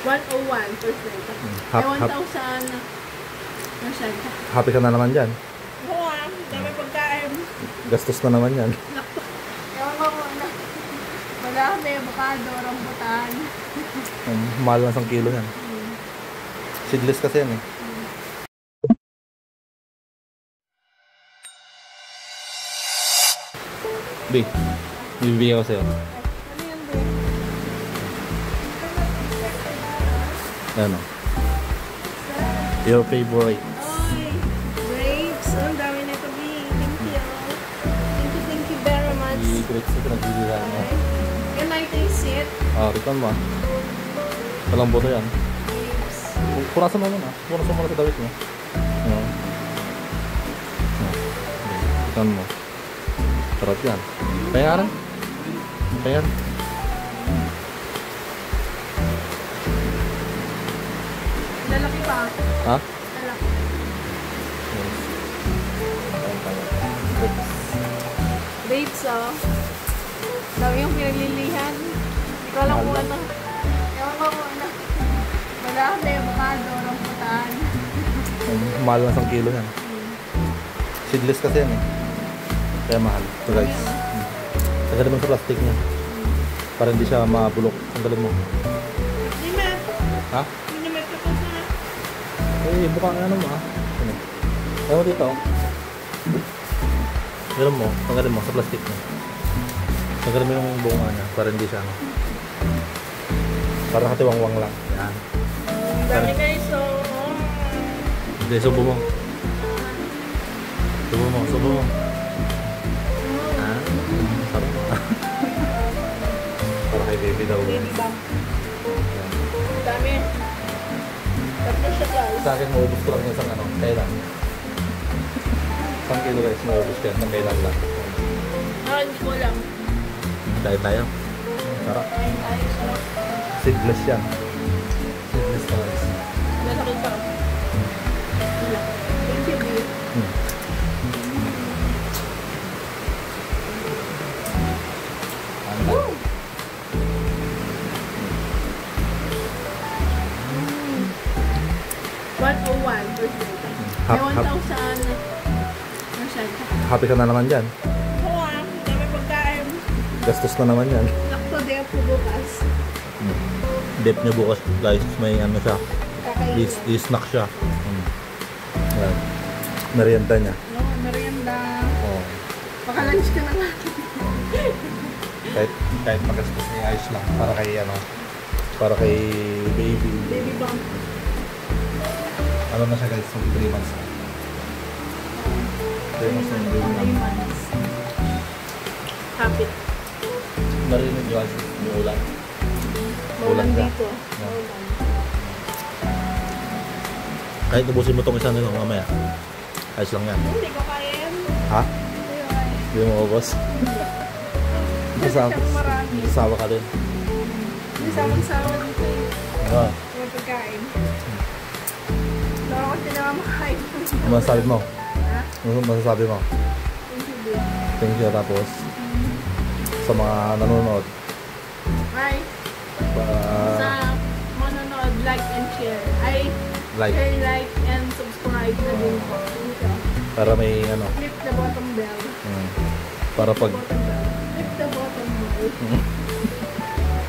101%. Ay, 1,000%. Happy ka na naman dyan. Oo, dami pagkain. Gastos na naman yan. Ewan ko na. Madami, avocado, rambutan. Mahal na 1 kilo yan. Seedless kasi yan eh. B, bibigyan ko sa'yo. Ano yan, babe? Ano? Your favorite. Oy, grapes. Ang dami na ito, B. Thank you. Thank you very much. Yung grapes na pinagbibigyan mo. Can I taste it? Rikan mo. Walang boto yan. Grapes. Purasan mo muna. Purasan mo na sa dawit mo. Rikan mo. Sarap yan. Kaya nga rin. Kaya yan. Lalaki pa. Ha? Lalaki. Grapes, oh. Dami yung pinaglilihan. Hindi ko alam kung ano. Ewan ko kung ano. Madami, avocado, rambutan. Mahal na 1 kilo yan. Seedless kasi yan eh. Kaya mahal. Ito guys. Tanggalin mo sa plastic niya. Para hindi siya mabulok. Tanggalin mo. Limet. Ha? Limet ko sa... Eh, bukang ano mo ah. Ano? Ayaw mo dito oh. Tanggalin mo. Tanggalin mo sa plastic niya. Tanggalin mo yung bunga niya. Para hindi siya ano. Para katiwang-wang lang. Yan. Ang dami guys, so... Hindi, subo mo. Subo mo, subo mo. Sarap. Para kay baby daw. Baby bang. Ang dami. Tapos siya guys. Sa akin, maubos ko lang yung isang ano. Kailan? 1 kilo guys, maubos ko yan. Isang kailan lang. Hindi ko alam. Dahil tayo. Sarap. Ay, sarap. Seedless yan. Seedless na guys. Lalaki pa. Thank you, babe. Woo! 101%. Ay, 1,000%. Happy ka na naman dyan. Oo, dami pagkain. Gastos na naman yan. Nakto din po bukas. Dip niya bukas guys. May ano siya. Kakainin. I-snack siya. Yan. Merienda niya. No, merienda. Oh. Paka-lunch ka na nga. Kahit magastos niya ayos lang. Para kay ano. Para kay baby. Baby bang. Ano na siya guys? 3 months na. 3 months na yung baby namin. Happy. Narinig yung guys. Yung ulan. Maulan siya. dito. Yeah. Kahit ubusin mo itong isa nito mamaya. Ayos lang yan. Hindi ko kaya yan. Ha? Hindi ko kaya. Hindi mo ubos? Siyang marami. Sawa ka din. Hindi sama-sama dito eh. Ano? May pagkain. Baka kasi nakamakain. Ano masasabi mo? Ha? Ano masasabi mo? Thank you, babe. Thank you. Tapos sa mga nanonood. Bye. Sa manonood, like and share. Like. Share, like, and subscribe na din po. Dito. Para may ano. Click the bottom bell. Para pag Bottom bell. Click the bottom bell.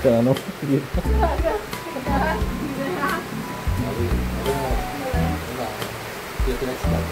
kaya ano. Baga. See you next time.